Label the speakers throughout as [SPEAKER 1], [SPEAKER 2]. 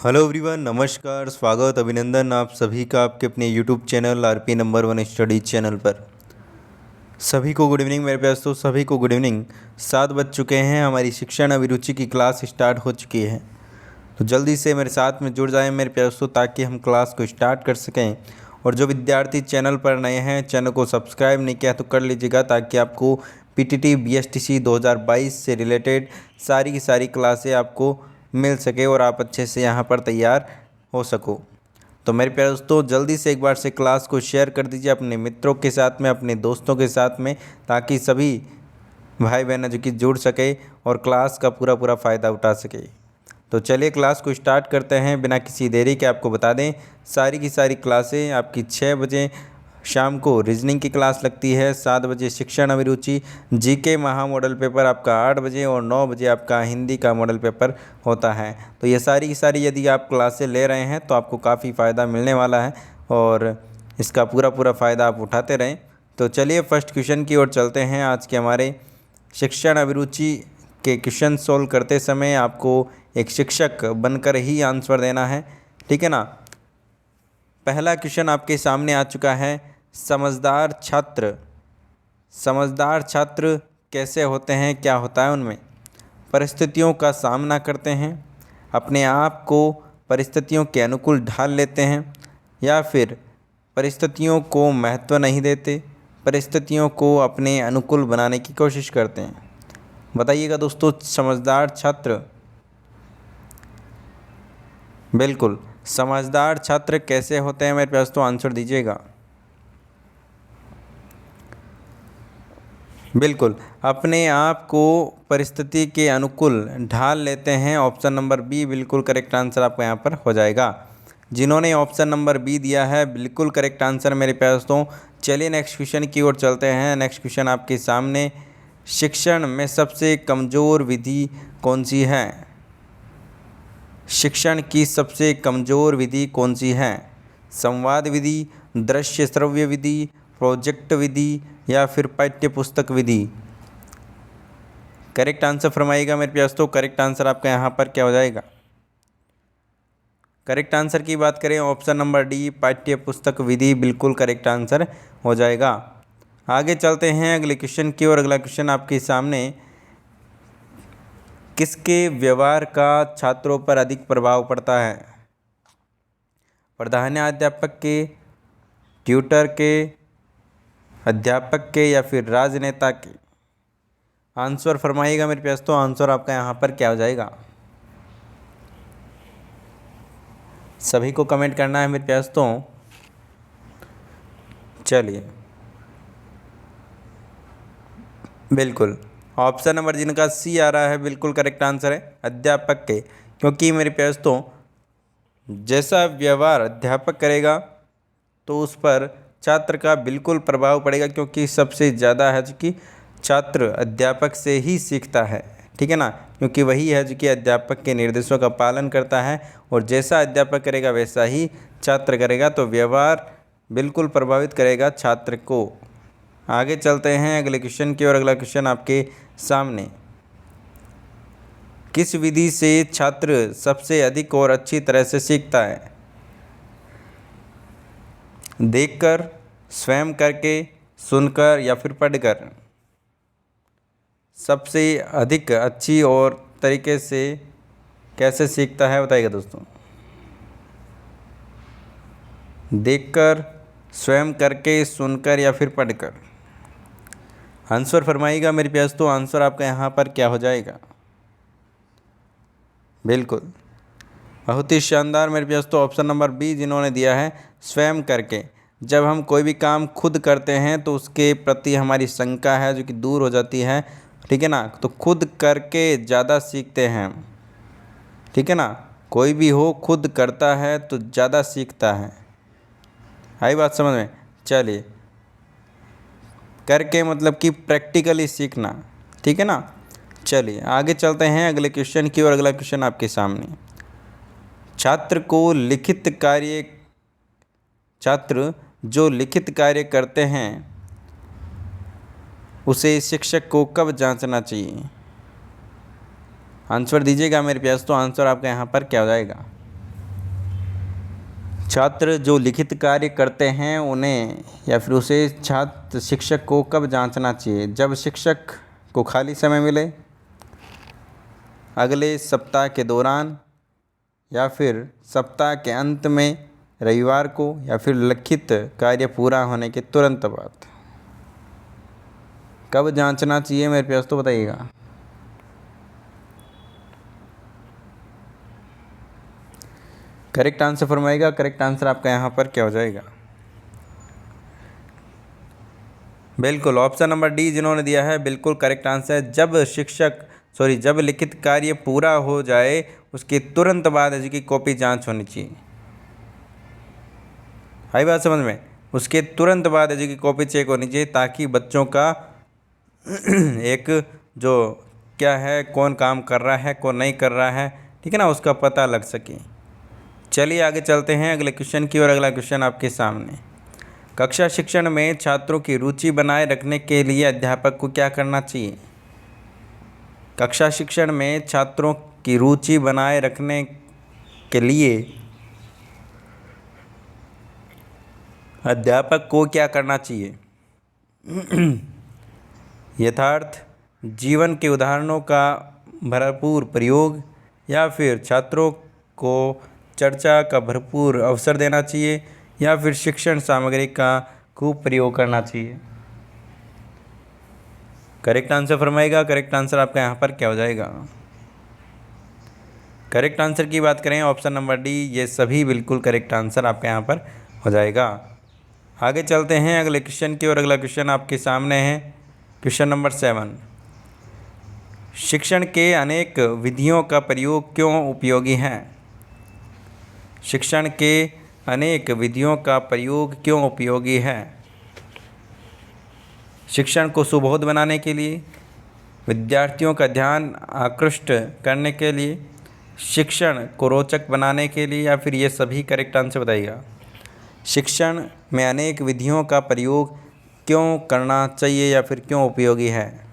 [SPEAKER 1] Hello everyone, नमस्कार, स्वागत, अभिनंदन आप सभी का आपके अपने YouTube channel RP number 1 study channel पर। सभी को गुड इवनिंग मेरे प्यारे दोस्तों, सभी को गुड इवनिंग। 7 बज चुके हैं, हमारी शिक्षण अभिरुचि की क्लास स्टार्ट हो चुकी है। तो जल्दी से मेरे साथ में जुड़ जाएं मेरे प्यारे दोस्तों, ताकि हम क्लास को स्टार्ट कर सकें। और जो विद्यार्थी चैनल पर नए हैं, चैनल को सब्सक्राइब नहीं किया तो कर लीजिएगा, ताकि आपको पीटीटी बीएसटीसी 2022 से रिलेटेड सारी की सारी क्लासें आपको मिल सके और आप अच्छे से यहाँ पर तैयार हो सको। तो मेरे प्यारे दोस्तों, जल्दी से एक बार से क्लास को शेयर कर दीजिए अपने मित्रों के साथ में, अपने दोस्तों के साथ में, ताकि सभी भाई बहन जो कि जुड़ सके और क्लास का पूरा पूरा फ़ायदा उठा सके। तो चलिए क्लास को स्टार्ट करते हैं बिना किसी देरी के। आपको बता दें, सारी की सारी क्लासें आपकी 6 बजे शाम को रीजनिंग की क्लास लगती है, 7 बजे शिक्षण अभिरुचि, जीके महा मॉडल पेपर आपका 8 बजे और 9 बजे आपका हिंदी का मॉडल पेपर होता है। तो ये सारी की सारी यदि आप क्लासें ले रहे हैं तो आपको काफ़ी फ़ायदा मिलने वाला है और इसका पूरा पूरा फ़ायदा आप उठाते रहें। तो चलिए फर्स्ट क्वेश्चन की ओर चलते हैं। आज के हमारे शिक्षण अभिरुचि के क्वेश्चन सोल्व करते समय आपको एक शिक्षक बनकर ही आंसर देना है, ठीक है ना। पहला क्वेश्चन आपके सामने आ चुका है। समझदार छात्र कैसे होते हैं, क्या होता है उनमें? परिस्थितियों का सामना करते हैं, अपने आप को परिस्थितियों के अनुकूल ढाल लेते हैं, या फिर परिस्थितियों को महत्व नहीं देते, परिस्थितियों को अपने अनुकूल बनाने की कोशिश करते हैं। बताइएगा दोस्तों, समझदार छात्र, बिल्कुल समझदार छात्र कैसे होते हैं मेरे पास, तो आंसर दीजिएगा। बिल्कुल अपने आप को परिस्थिति के अनुकूल ढाल लेते हैं। ऑप्शन नंबर बी बिल्कुल करेक्ट आंसर आपका यहाँ पर हो जाएगा। जिन्होंने ऑप्शन नंबर बी दिया है बिल्कुल करेक्ट आंसर मेरे प्यारे दोस्तों। चलिए नेक्स्ट क्वेश्चन की ओर चलते हैं। नेक्स्ट क्वेश्चन आपके सामने, शिक्षण में सबसे कमज़ोर विधि कौन सी है? शिक्षण की सबसे कमज़ोर विधि कौन सी है? संवाद विधि, दृश्य श्रव्य विधि, प्रोजेक्ट विधि, या फिर पाठ्य पुस्तक विधि? करेक्ट आंसर फरमाइएगा मेरे प्यारे दोस्तों। करेक्ट आंसर आपका यहाँ पर क्या हो जाएगा? करेक्ट आंसर की बात करें, ऑप्शन नंबर डी पाठ्य पुस्तक विधि बिल्कुल करेक्ट आंसर हो जाएगा। आगे चलते हैं अगले क्वेश्चन की ओर। अगला क्वेश्चन आपके सामने, किसके व्यवहार का छात्रों पर अधिक प्रभाव पड़ता है? प्रधानाध्यापक के, ट्यूटर के, अध्यापक के, या फिर राजनेता के? आंसर फरमाइएगा मेरे प्यारे दोस्तों। आंसर आपका यहाँ पर क्या हो जाएगा? सभी को कमेंट करना है मेरे प्यारे दोस्तों। चलिए, बिल्कुल ऑप्शन नंबर जिनका सी आ रहा है बिल्कुल करेक्ट आंसर है, अध्यापक के। क्योंकि मेरे प्यारे दोस्तों, जैसा व्यवहार अध्यापक करेगा तो उस पर छात्र का बिल्कुल प्रभाव पड़ेगा, क्योंकि सबसे ज़्यादा है जो कि छात्र अध्यापक से ही सीखता है, ठीक है ना। क्योंकि वही है जो कि अध्यापक के निर्देशों का पालन करता है, और जैसा अध्यापक करेगा वैसा ही छात्र करेगा। तो व्यवहार बिल्कुल प्रभावित करेगा छात्र को। आगे चलते हैं अगले क्वेश्चन की ओर। अगला क्वेश्चन आपके सामने, किस विधि से छात्र सबसे अधिक और अच्छी तरह से सीखता है? देखकर, स्वयं करके, सुनकर, या फिर पढ़कर? सबसे अधिक अच्छी और तरीके से कैसे सीखता है बताइएगा दोस्तों। देखकर, स्वयं करके, सुनकर, या फिर पढ़कर? आंसर फरमाइएगा मेरे प्यारे दोस्तों। आंसर आपका यहाँ पर क्या हो जाएगा? बिल्कुल बहुत ही शानदार मेरे प्यारे दोस्तों, ऑप्शन नंबर बी जिन्होंने दिया है, स्वयं करके। जब हम कोई भी काम खुद करते हैं तो उसके प्रति हमारी शंका है जो कि दूर हो जाती है, ठीक है ना। तो खुद करके ज़्यादा सीखते हैं, ठीक है ना। कोई भी हो खुद करता है तो ज़्यादा सीखता है। आई बात समझ में? चलिए, करके मतलब कि प्रैक्टिकली सीखना, ठीक है ना। चलिए आगे चलते हैं अगले क्वेश्चन की ओर। अगला क्वेश्चन आपके सामने, छात्र जो लिखित कार्य करते हैं उसे शिक्षक को कब जांचना चाहिए? आंसर दीजिएगा मेरे प्यास। तो आंसर आपका यहाँ पर क्या हो जाएगा? छात्र जो लिखित कार्य करते हैं उन्हें या फिर उसे छात्र शिक्षक को कब जांचना चाहिए? जब शिक्षक को खाली समय मिले, अगले सप्ताह के दौरान, या फिर सप्ताह के अंत में रविवार को, या फिर लिखित कार्य पूरा होने के तुरंत बाद। कब जांचना चाहिए मेरे प्यास तो बताइएगा। करेक्ट आंसर फरमाइएगा। करेक्ट आंसर आपका यहाँ पर क्या हो जाएगा? बिल्कुल ऑप्शन नंबर डी जिन्होंने दिया है बिल्कुल करेक्ट आंसर है। जब लिखित कार्य पूरा हो जाए उसके तुरंत बाद इसकी कॉपी जांच होनी चाहिए। आई बात समझ में? उसके तुरंत बाद इसकी कॉपी चेक होनी चाहिए ताकि बच्चों का एक जो क्या है, कौन काम कर रहा है कौन नहीं कर रहा है, ठीक है ना, उसका पता लग सके। चलिए आगे चलते हैं अगले क्वेश्चन की ओर। अगला क्वेश्चन आपके सामने, कक्षा शिक्षण में छात्रों की रुचि बनाए रखने के लिए अध्यापक को क्या करना चाहिए? कक्षा शिक्षण में छात्रों की रुचि बनाए रखने के लिए अध्यापक को क्या करना चाहिए? यथार्थ जीवन के उदाहरणों का भरपूर प्रयोग, या फिर छात्रों को चर्चा का भरपूर अवसर देना चाहिए, या फिर शिक्षण सामग्री का खूब प्रयोग करना चाहिए। करेक्ट आंसर फरमाएगा। करेक्ट आंसर आपका यहाँ पर क्या हो जाएगा? करेक्ट आंसर की बात करें ऑप्शन नंबर डी, ये सभी बिल्कुल करेक्ट आंसर आपके यहाँ पर हो जाएगा। आगे चलते हैं अगले क्वेश्चन की ओर। अगला क्वेश्चन आपके सामने है क्वेश्चन नंबर 7, शिक्षण के अनेक विधियों का प्रयोग क्यों उपयोगी है? शिक्षण के अनेक विधियों का प्रयोग क्यों उपयोगी है? शिक्षण को सुबोध बनाने के लिए, विद्यार्थियों का ध्यान आकृष्ट करने के लिए, शिक्षण को रोचक बनाने के लिए, या फिर ये सभी करेक्ट आंसर बताइएगा। शिक्षण में अनेक विधियों का प्रयोग क्यों करना चाहिए या फिर क्यों उपयोगी है?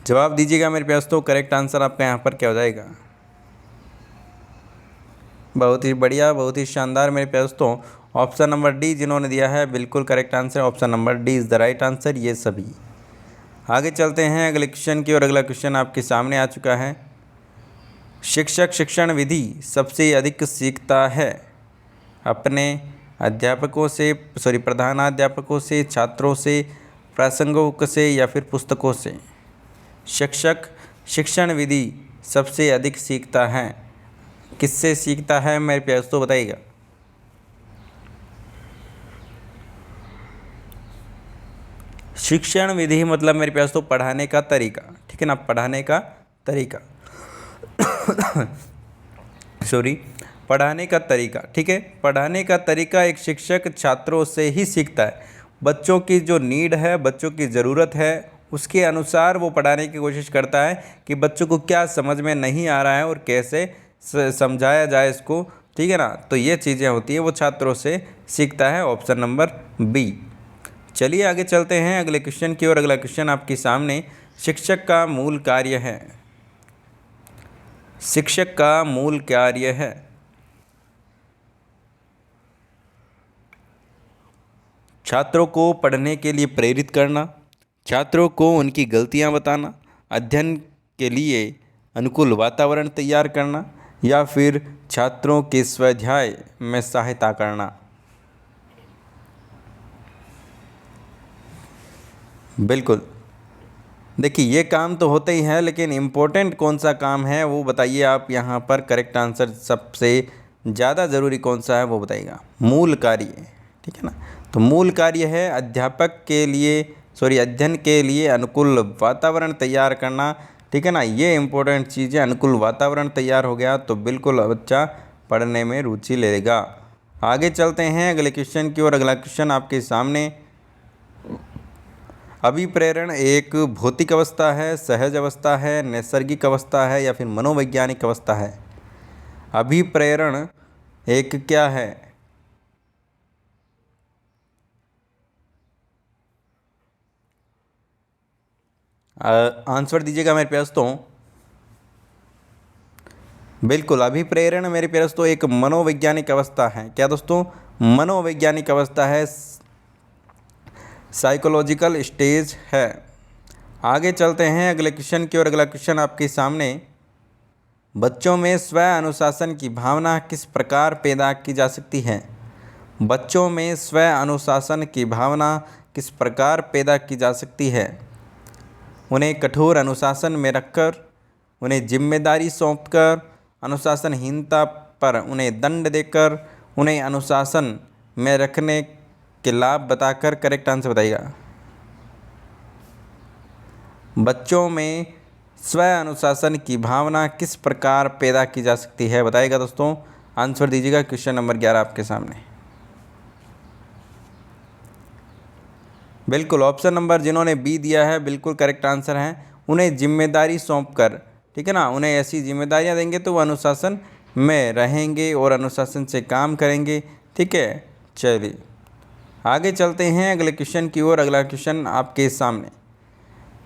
[SPEAKER 1] जवाब दीजिएगा मेरे प्यास। तो करेक्ट आंसर आपका यहाँ पर क्या हो जाएगा? बहुत ही बढ़िया, बहुत ही शानदार मेरे प्यास। तो ऑप्शन नंबर डी जिन्होंने दिया है बिल्कुल correct answer, option number D is the right answer, ये सभी। आगे चलते हैं अगले क्वेश्चन की ओर। अगला क्वेश्चन आपके सामने आ चुका है, शिक्षक शिक्षण विधि सबसे अधिक सीखता है अपने अध्यापकों से प्रधानाध्यापकों से, छात्रों से, प्रासंगिकों से, या फिर पुस्तकों से? शिक्षक शिक्षण विधि सबसे अधिक सीखता है, किससे सीखता है मेरे प्यार तो बताइएगा। शिक्षण विधि मतलब मेरे प्यार तो पढ़ाने का तरीका, ठीक है ना, पढ़ाने का तरीका पढ़ाने का तरीका, ठीक है। पढ़ाने का तरीका एक शिक्षक छात्रों से ही सीखता है। बच्चों की जो नीड है, बच्चों की ज़रूरत है, उसके अनुसार वो पढ़ाने की कोशिश करता है कि बच्चों को क्या समझ में नहीं आ रहा है और कैसे समझाया जाए इसको, ठीक है ना। तो ये चीज़ें होती हैं वो छात्रों से सीखता है, ऑप्शन नंबर बी। चलिए आगे चलते हैं अगले क्वेश्चन की ओर। अगला क्वेश्चन आपके सामने, शिक्षक का मूल कार्य है। शिक्षक का मूल कार्य है छात्रों को पढ़ने के लिए प्रेरित करना, छात्रों को उनकी गलतियां बताना, अध्ययन के लिए अनुकूल वातावरण तैयार करना, या फिर छात्रों के स्वाध्याय में सहायता करना। बिल्कुल, देखिए ये काम तो होते ही है, लेकिन इम्पोर्टेंट कौन सा काम है वो बताइए आप यहाँ पर। करेक्ट आंसर सबसे ज़्यादा ज़रूरी कौन सा है वो बताइएगा। मूल कार्य, ठीक है ना। तो मूल कार्य है अध्यापक के लिए अध्ययन के लिए अनुकूल वातावरण तैयार करना, ठीक है ना। ये इम्पोर्टेंट चीज़ है। अनुकूल वातावरण तैयार हो गया तो बिल्कुल बच्चा पढ़ने में रुचि लेगा। आगे चलते हैं अगले क्वेश्चन की ओर। अगला क्वेश्चन आपके सामने, अभिप्रेरण एक भौतिक अवस्था है, सहज अवस्था है, नैसर्गिक अवस्था है, या फिर मनोवैज्ञानिक अवस्था है? अभिप्रेरण एक क्या है? आंसर दीजिएगा मेरे प्यास। तो बिल्कुल, अभिप्रेरण मेरे प्यारे दोस्तों एक मनोवैज्ञानिक अवस्था है। क्या दोस्तों? मनोवैज्ञानिक अवस्था है, साइकोलॉजिकल स्टेज है। आगे चलते हैं अगले क्वेश्चन की ओर। अगला क्वेश्चन आपके सामने, बच्चों में स्व अनुशासन की भावना किस प्रकार पैदा की जा सकती है? बच्चों में स्व अनुशासन की भावना किस प्रकार पैदा की जा सकती है? उन्हें कठोर अनुशासन में रखकर, उन्हें जिम्मेदारी सौंपकर, अनुशासनहीनता पर उन्हें दंड देकर, उन्हें अनुशासन में रखने के लाभ बताकर। करेक्ट आंसर बताइएगा। बच्चों में स्व अनुशासन की भावना किस प्रकार पैदा की जा सकती है? बताइएगा दोस्तों, आंसर दीजिएगा। क्वेश्चन नंबर 11 आपके सामने। बिल्कुल, ऑप्शन नंबर जिन्होंने बी दिया है बिल्कुल करेक्ट आंसर है। उन्हें जिम्मेदारी सौंपकर, ठीक है ना, उन्हें ऐसी जिम्मेदारियां देंगे तो वो अनुशासन में रहेंगे और अनुशासन से काम करेंगे। ठीक है, चलिए आगे चलते हैं अगले क्वेश्चन की ओर। अगला क्वेश्चन आपके सामने,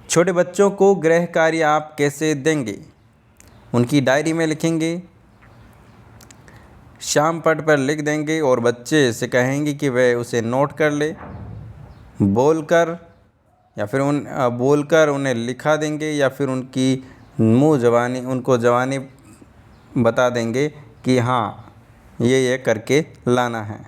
[SPEAKER 1] छोटे बच्चों को गृह कार्य आप कैसे देंगे? उनकी डायरी में लिखेंगे, शाम पट पर लिख देंगे और बच्चे से कहेंगे कि वह उसे नोट कर ले, बोलकर या फिर बोलकर उन्हें लिखा देंगे, या फिर उनकी मुँह ज़बानी उनको ज़बानी बता देंगे कि हाँ ये करके लाना है।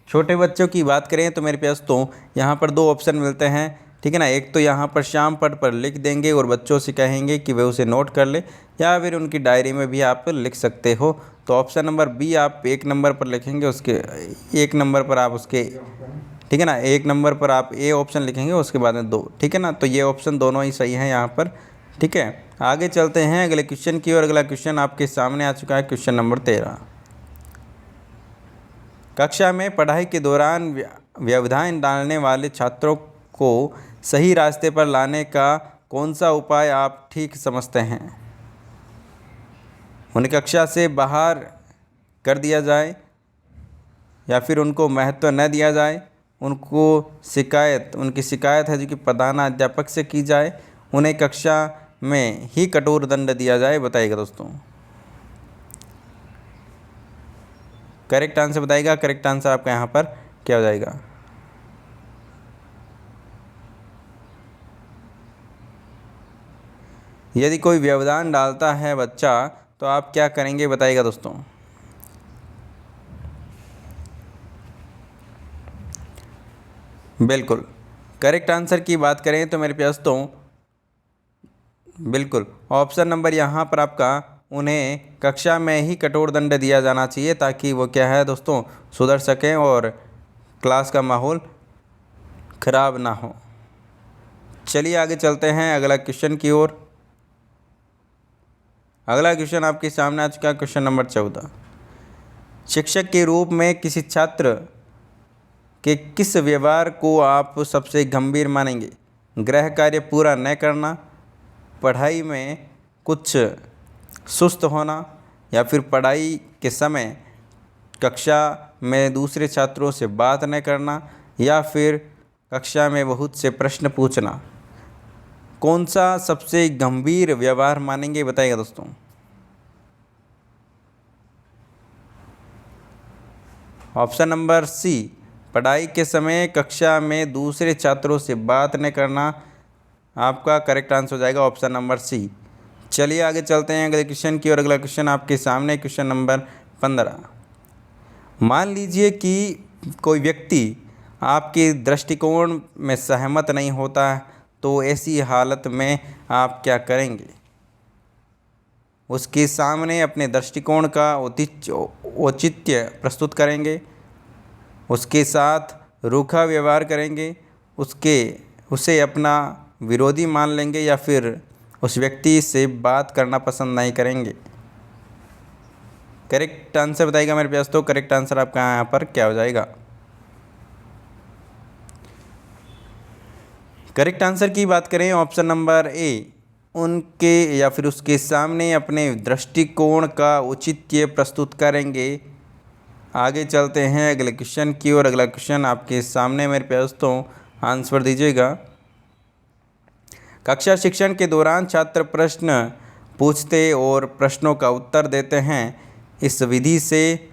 [SPEAKER 1] छोटे बच्चों की बात करें तो मेरे पास तो यहाँ पर दो ऑप्शन मिलते हैं। ठीक है ना, एक तो यहाँ पर शाम पट पर लिख देंगे और बच्चों से कहेंगे कि वे उसे नोट कर ले, या फिर उनकी डायरी में भी आप लिख सकते हो। तो ऑप्शन नंबर बी आप 1 नंबर पर लिखेंगे, उसके 1 नंबर पर आप उसके, ठीक है ना, 1 नंबर पर आप ए ऑप्शन लिखेंगे, उसके बाद में 2। ठीक है ना, तो ये ऑप्शन दोनों ही सही हैं यहाँ पर। ठीक है, आगे चलते हैं अगले क्वेश्चन की ओर। अगला क्वेश्चन आपके सामने आ चुका है, क्वेश्चन नंबर 13। कक्षा में पढ़ाई के दौरान व्यवधान डालने वाले छात्रों को सही रास्ते पर लाने का कौन सा उपाय आप ठीक समझते हैं? उन्हें कक्षा से बाहर कर दिया जाए, या फिर उनको महत्व न दिया जाए, उनकी शिकायत है जो कि प्रधान अध्यापक से की जाए, उन्हें कक्षा में ही कठोर दंड दिया जाए? बताइएगा दोस्तों, करेक्ट आंसर बताइएगा। करेक्ट आंसर आपका यहाँ पर क्या हो जाएगा? यदि कोई व्यवधान डालता है बच्चा तो आप क्या करेंगे? बताइएगा दोस्तों। बिल्कुल, करेक्ट आंसर की बात करें तो मेरे पास तो बिल्कुल ऑप्शन नंबर यहाँ पर आपका, उन्हें कक्षा में ही कठोर दंड दिया जाना चाहिए, ताकि वो क्या है दोस्तों, सुधर सकें और क्लास का माहौल ख़राब ना हो। चलिए आगे चलते हैं अगला क्वेश्चन की ओर। अगला क्वेश्चन आपके सामने आ चुका है, क्वेश्चन नंबर 14। शिक्षक के रूप में किसी छात्र के किस व्यवहार को आप सबसे गंभीर मानेंगे? गृह कार्य पूरा न करना, पढ़ाई में कुछ सुस्त होना, या फिर पढ़ाई के समय कक्षा में दूसरे छात्रों से बात न करना, या फिर कक्षा में बहुत से प्रश्न पूछना? कौन सा सबसे गंभीर व्यवहार मानेंगे? बताइएगा दोस्तों। ऑप्शन नंबर सी, पढ़ाई के समय कक्षा में दूसरे छात्रों से बात न करना आपका करेक्ट आंसर हो जाएगा, ऑप्शन नंबर सी। चलिए आगे चलते हैं अगले क्वेश्चन की ओर। अगला क्वेश्चन आपके सामने, क्वेश्चन नंबर 15। मान लीजिए कि कोई व्यक्ति आपके दृष्टिकोण में सहमत नहीं होता, तो ऐसी हालत में आप क्या करेंगे? उसके सामने अपने दृष्टिकोण का औचित्य प्रस्तुत करेंगे, उसके साथ रूखा व्यवहार करेंगे, उसे अपना विरोधी मान लेंगे, या फिर उस व्यक्ति से बात करना पसंद नहीं करेंगे? करेक्ट आंसर बताइएगा मेरे पास तो। करेक्ट आंसर आपका यहाँ पर क्या हो जाएगा? करेक्ट आंसर की बात करें, ऑप्शन नंबर ए, उनके या फिर उसके सामने अपने दृष्टिकोण का औचित्य प्रस्तुत करेंगे। आगे चलते हैं अगले क्वेश्चन की ओर। अगला क्वेश्चन आपके सामने मेरे पास तो आंसर दीजिएगा। कक्षा शिक्षण के दौरान छात्र प्रश्न पूछते और प्रश्नों का उत्तर देते हैं। इस विधि से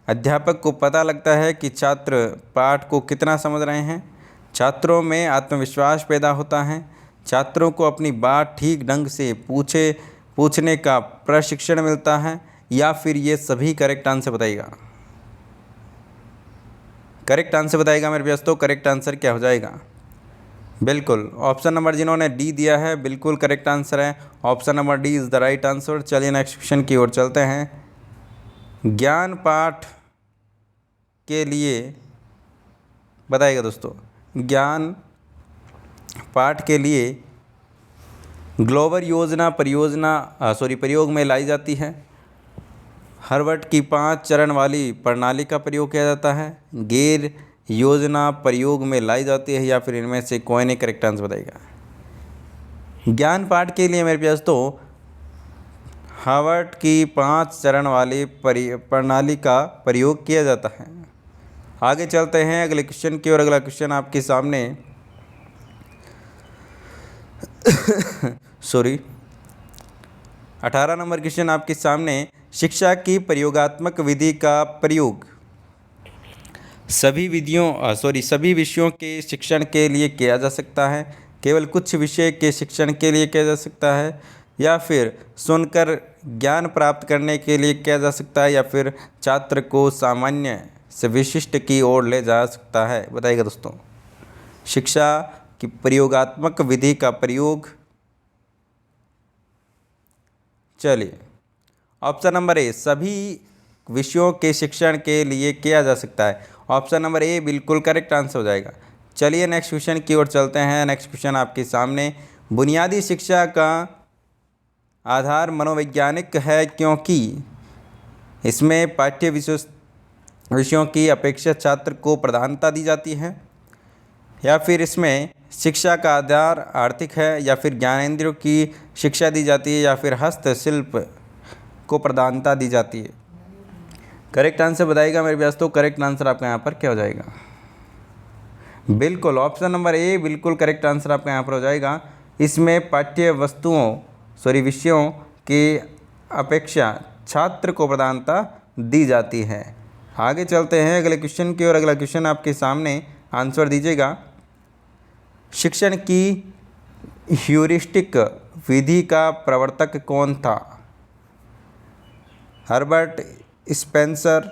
[SPEAKER 1] अध्यापक को पता लगता है कि छात्र पाठ को कितना समझ रहे हैं। छात्रों में आत्मविश्वास पैदा होता है। छात्रों को अपनी बात ठीक ढंग से पूछने का प्रशिक्षण मिलता है। या फिर ये सभी करेक्ट आंसर बताइएगा। करेक्ट आंसर बताइएगा मेरे पास। तो करेक्ट आंसर क्या हो जाएगा? बिल्कुल ऑप्शन नंबर जिन्होंने डी दिया है बिल्कुल करेक्ट आंसर है। Option number D is the right answer. चलिए नेक्स्ट क्वेश्चन की ओर चलते हैं। ज्ञान पाठ के लिए बताइएगा दोस्तों। ज्ञान पाठ के लिए ग्लोबल योजना प्रयोग में लाई जाती है। हार्वर्ड की 5 चरण वाली प्रणाली का प्रयोग किया जाता है। गैर योजना प्रयोग में लाई जाती है। या फिर इनमें से कोई नहीं करेक्ट आंसर बताएगा। ज्ञान पाठ के लिए मेरे पास तो हार्वर्ड की 5 चरण वाली प्रणाली का प्रयोग किया जाता है। आगे चलते हैं अगले क्वेश्चन की। और अगला क्वेश्चन आपके सामने 18 नंबर क्वेश्चन आपके सामने। शिक्षा की प्रयोगात्मक विधि का प्रयोग सभी विषयों के शिक्षण के लिए किया जा सकता है, केवल कुछ विषय के शिक्षण के लिए किया जा सकता है, या फिर सुनकर ज्ञान प्राप्त करने के लिए किया जा सकता है, या फिर छात्र को सामान्य से विशिष्ट की ओर ले जा सकता है। बताइएगा दोस्तों। शिक्षा की प्रयोगात्मक विधि का प्रयोग, चलिए ऑप्शन नंबर ए सभी विषयों के शिक्षण के लिए किया जा सकता है। ऑप्शन नंबर ए बिल्कुल करेक्ट आंसर हो जाएगा। चलिए नेक्स्ट क्वेश्चन की ओर चलते हैं। नेक्स्ट क्वेश्चन आपके सामने। बुनियादी शिक्षा का आधार मनोवैज्ञानिक है क्योंकि इसमें पाठ्य विषयों की अपेक्षा छात्र को प्रधानता दी जाती है, या फिर इसमें शिक्षा का आधार आर्थिक है, या फिर ज्ञानेंद्रियों की शिक्षा दी जाती है, या फिर हस्तशिल्प को प्रधानता दी जाती है। करेक्ट आंसर बताइएगा मेरे पास। तो करेक्ट आंसर आपका यहाँ पर क्या हो जाएगा? बिल्कुल ऑप्शन नंबर ए बिल्कुल करेक्ट आंसर आपका यहाँ पर हो जाएगा। इसमें पाठ्य विषयों की अपेक्षा छात्र को प्रधानता दी जाती है। आगे चलते हैं अगले क्वेश्चन की। और अगला क्वेश्चन आपके सामने आंसर दीजिएगा। शिक्षण की ह्यूरिस्टिक विधि का प्रवर्तक कौन था? Herbert Spencer,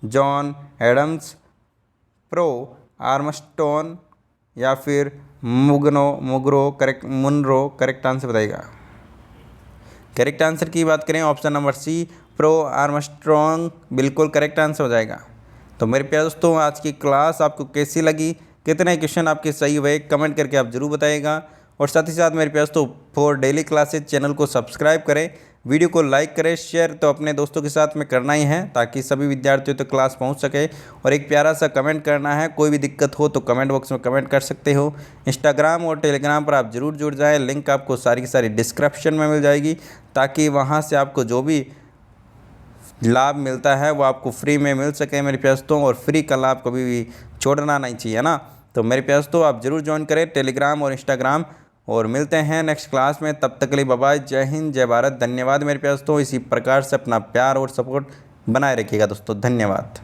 [SPEAKER 1] John Adams, pro Armstrong, या फिर मुनरो। करेक्ट आंसर बताइएगा। करेक्ट आंसर की बात करें option number C pro Armstrong बिल्कुल करेक्ट आंसर हो जाएगा। तो मेरे प्यारे दोस्तों आज की क्लास आपको कैसी लगी, कितने क्वेश्चन आपके सही हुए, कमेंट करके आप जरूर बताइएगा। और साथ ही साथ मेरे प्यारे दोस्तों फॉर डेली क्लासेज चैनल को सब्सक्राइब करें, वीडियो को लाइक करें, शेयर तो अपने दोस्तों के साथ में करना ही है ताकि सभी विद्यार्थियों तक क्लास पहुंच सके। और एक प्यारा सा कमेंट करना है। कोई भी दिक्कत हो तो कमेंट बॉक्स में कमेंट कर सकते हो। इंस्टाग्राम और टेलीग्राम पर आप जरूर जुड़ जाएं। लिंक आपको सारी की सारी डिस्क्रिप्शन में मिल जाएगी, ताकि वहाँ से आपको जो भी लाभ मिलता है वो आपको फ्री में मिल सके मेरे प्यारे दोस्तों। और फ्री का लाभ कभी भी छोड़ना नहीं चाहिए ना। तो मेरे प्यारे दोस्तों आप जरूर ज्वाइन करें टेलीग्राम और इंस्टाग्राम। और मिलते हैं नेक्स्ट क्लास में, तब तक के लिए बाय बाय। जय हिंद, जय भारत, धन्यवाद मेरे प्यारे दोस्तों। इसी प्रकार से अपना प्यार और सपोर्ट बनाए रखिएगा दोस्तों। धन्यवाद।